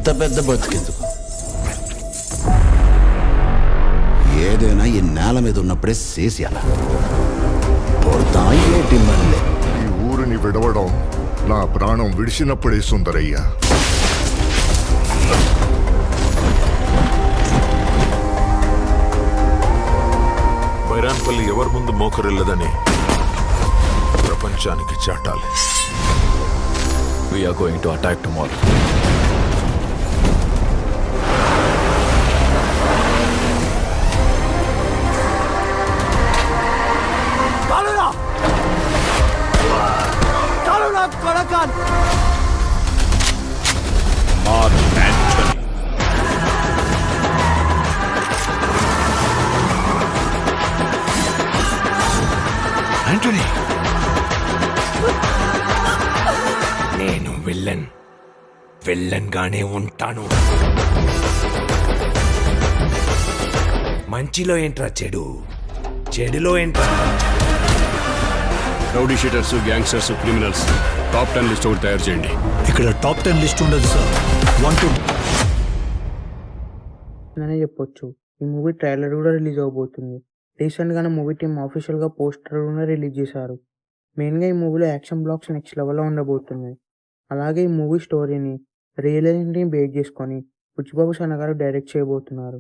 ఇంత పెద్ద బతికెందుకు? ఏదైనా ఈ నేల మీద ఉన్నప్పుడే చేసేయాల. ఏటి మళ్ళీ ఈ ఊరిని విడవడం నా ప్రాణం విడిచినప్పుడే సుందరయ్య. బైరాన్పల్లి ఎవరి ముందు మోకరిల్లదని ప్రపంచానికి చాటాలి. We are going to attack tomorrow. Mark Antony. Antony, నేను విల్లన్ గానే ఉంటాను. మంచిలో ఏంట్రా చెడు, చెడులో ఏంట్రా rowdy sheeters, gangsters, criminals top 10 list ఒకటి తయారు చేయండి. ఇక్కడ టాప్ 10 లిస్ట్ ఉండదు సార్. 1 to అనే చెప్పొచ్చు. ఈ మూవీ ట్రైలర్ కూడా రిలీజ్ అవబోతుంది. రీసెంట్గానే మూవీ టీమ్ ఆఫీషియల్గా పోస్టర్ కూడా రిలీజ్ చేశారు. మెయిన్గా ఈ మూవీలో యాక్షన్ బ్లాక్స్ నెక్స్ట్ లెవెల్లో ఉండబోతున్నాయి. అలాగే ఈ మూవీ స్టోరీని రియల్ ఎస్టేట్ని బేస్ చేసుకొని బుచ్చిబాబు సన్న గారు డైరెక్ట్ చేయబోతున్నారు.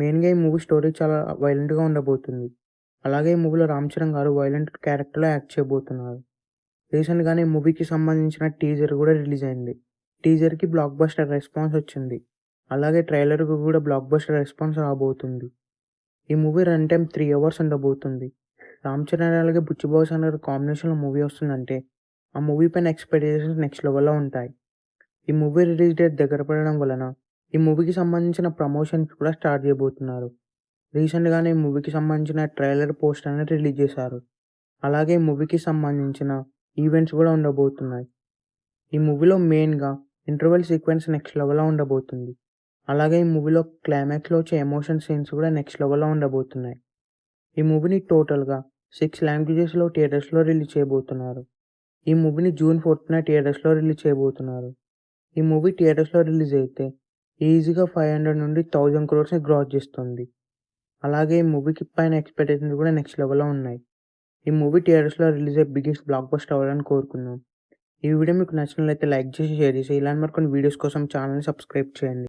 మెయిన్గా ఈ మూవీ స్టోరీ చాలా వైలెంట్గా ఉండబోతుంది. అలాగే ఈ మూవీలో రామ్ చరణ్ గారు వైలెంట్ క్యారెక్టర్లో యాక్ట్ చేయబోతున్నారు. రీసెంట్గానే ఈ మూవీకి సంబంధించిన టీజర్ కూడా రిలీజ్ అయింది. టీజర్కి బ్లాక్ బస్టర్ రెస్పాన్స్ వచ్చింది. అలాగే ట్రైలర్కి కూడా బ్లాక్ బస్టర్ రెస్పాన్స్ రాబోతుంది. ఈ మూవీ రన్ టైం 3 hours ఉండబోతుంది. రామ్ చరణ్ అలాగే బుచ్చిబాబు సన్న గారి కాంబినేషన్లో మూవీ వస్తుందంటే ఆ మూవీ పైన ఎక్స్పెక్టేషన్స్ నెక్స్ట్ లెవెల్లో ఉంటాయి. ఈ మూవీ రిలీజ్ డేట్ దగ్గర పడడం వలన ఈ మూవీకి సంబంధించిన ప్రమోషన్స్ కూడా స్టార్ట్ చేయబోతున్నారు. రీసెంట్గానే ఈ మూవీకి సంబంధించిన ట్రైలర్ పోస్ట్ అనేది రిలీజ్ చేశారు. అలాగే ఈ మూవీకి సంబంధించిన ఈవెంట్స్ కూడా ఉండబోతున్నాయి. ఈ మూవీలో మెయిన్గా ఇంటర్వెల్ సీక్వెన్స్ నెక్స్ట్ లెవెల్లో ఉండబోతుంది. అలాగే ఈ మూవీలో క్లైమాక్స్లో వచ్చే ఎమోషన్ సీన్స్ కూడా నెక్స్ట్ లెవెల్లో ఉండబోతున్నాయి. ఈ మూవీని టోటల్గా 6 లాంగ్వేజెస్లో థియేటర్స్లో రిలీజ్ చేయబోతున్నారు. ఈ మూవీని June 4th థియేటర్స్లో రిలీజ్ చేయబోతున్నారు. ఈ మూవీ థియేటర్స్లో రిలీజ్ అయితే ఈజీగా 500 నుండి 1000 crores గ్రాస్ చేస్తుంది. అలాగే ఈ మూవీకి పైన ఎక్స్పెక్టేషన్స్ కూడా నెక్స్ట్ లెవెల్లో ఉన్నాయి. ఈ మూవీ థియేటర్స్లో రిలీజ్ అయ్యే బిగ్గెస్ట్ బ్లాక్ బస్టర్ అవ్వాలని కోరుకున్నాం. ఈ వీడియో మీకు నచ్చినట్లయితే లైక్ చేసి షేర్ చేసి ఇలాంటి మరికొన్ని వీడియోస్ కోసం ఛానల్ని సబ్స్క్రైబ్ చేయండి.